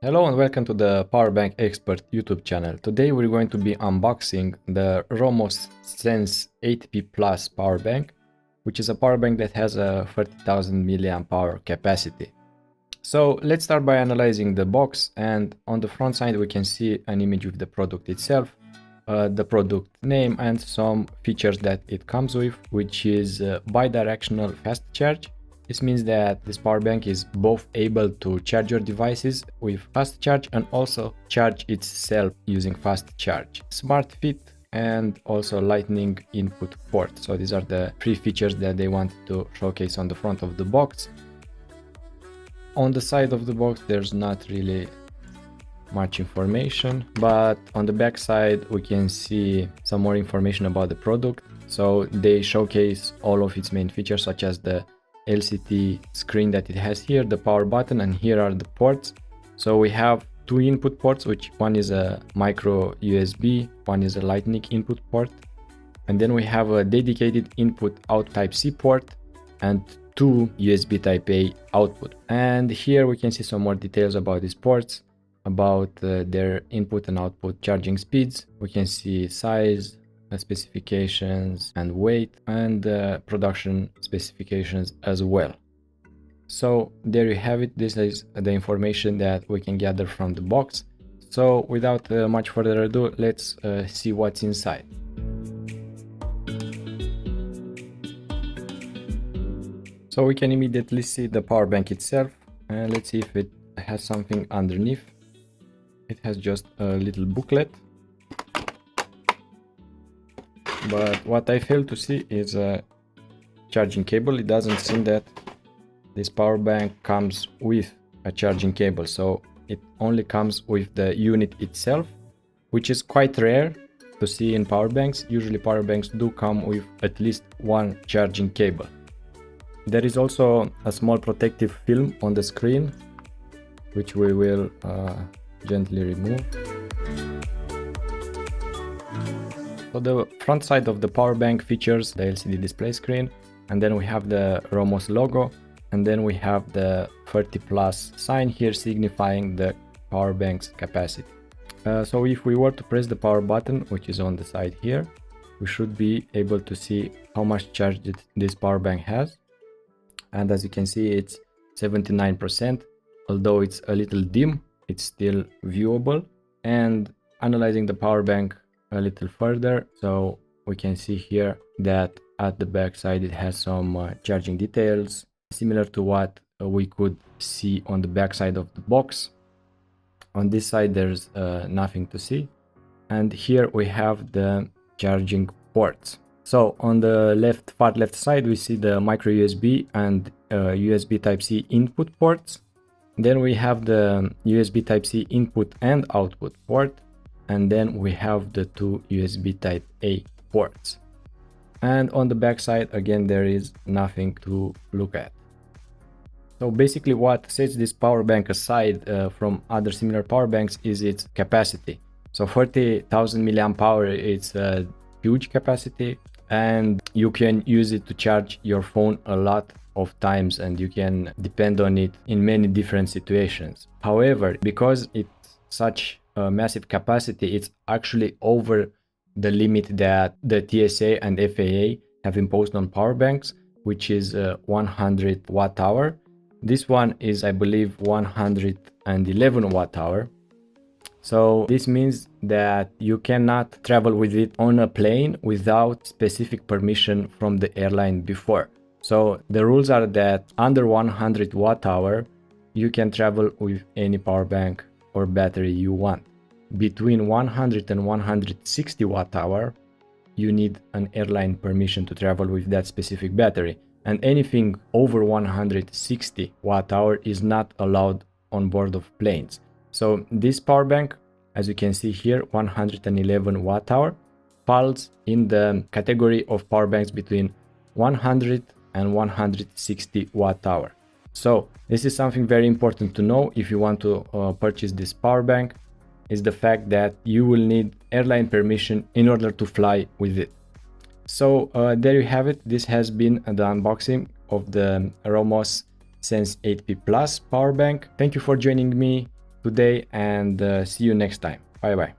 Hello and welcome to the Power Bank Expert YouTube channel. Today we're going to be unboxing the Romoss Sense 8P Plus power bank, which is a power bank that has a 30,000 milliamp hour capacity. So let's start by analyzing the box, and on the front side we can see an image of the product itself, the product name and some features that it comes with, which is bidirectional fast charge. This means that this power bank is both able to charge your devices with fast charge and also charge itself using fast charge. Smart fit and also lightning input port. So these are the three features that they wanted to showcase on the front of the box. On the side of the box there's not really much information, but on the back side we can see some more information about the product. So they showcase all of its main features, such as the LCD screen that it has here, the power button, and here are the ports. So we have two input ports, which one is a micro USB, one is a lightning input port, and then we have a dedicated input out Type-C port and two USB Type-A output. And here we can see some more details about these ports, about their input and output charging speeds. We can see size, specifications and weight, and production specifications as well. So there you have it. This is the information that we can gather from the box. So without much further ado, let's see what's inside. So we can immediately see the power bank itself, and let's see if it has something underneath. It has just a little booklet, but what I fail to see is a charging cable. It doesn't seem that this power bank comes with a charging cable, so it only comes with the unit itself, which is quite rare to see in power banks. Usually power banks do come with at least one charging cable. There is also a small protective film on the screen, which we will gently remove. So the front side of the power bank features the LCD display screen, and then we have the Romoss logo, and then we have the 30 plus sign here signifying the power bank's capacity. So if we were to press the power button, which is on the side here, we should be able to see how much charge this power bank has. And as you can see, it's 79%. Although it's a little dim, it's still viewable. And analyzing the power bank a little further, so we can see here that at the back side it has some charging details similar to what we could see on the back side of the box. On this side there's nothing to see, and here we have the charging ports. So on the far left side we see the micro USB and USB Type-C input ports. Then we have the USB Type-C input and output port, and then we have the two USB Type-A ports. And on the back side again there is nothing to look at. So basically what sets this power bank aside from other similar power banks is its capacity. So 30,000 milliamp hour, it's a huge capacity, and you can use it to charge your phone a lot of times, and you can depend on it in many different situations. However, because it's such a massive capacity, it's actually over the limit that the TSA and FAA have imposed on power banks, which is 100 watt hour. This one is, I believe, 111 watt hour. So this means that you cannot travel with it on a plane without specific permission from the airline before. So the rules are that under 100 watt hour you can travel with any power bank or battery you want. Between 100 and 160 watt hour you need an airline permission to travel with that specific battery, and anything over 160 watt hour is not allowed on board of planes. So this power bank, as you can see here, 111 watt hour, falls in the category of power banks between 100 and 160 watt hour. So this is something very important to know if you want to purchase this power bank, is the fact that you will need airline permission in order to fly with it. So there you have it. This has been the unboxing of the Romoss Sense 8P Plus power bank. Thank you for joining me today, and see you next time. Bye bye.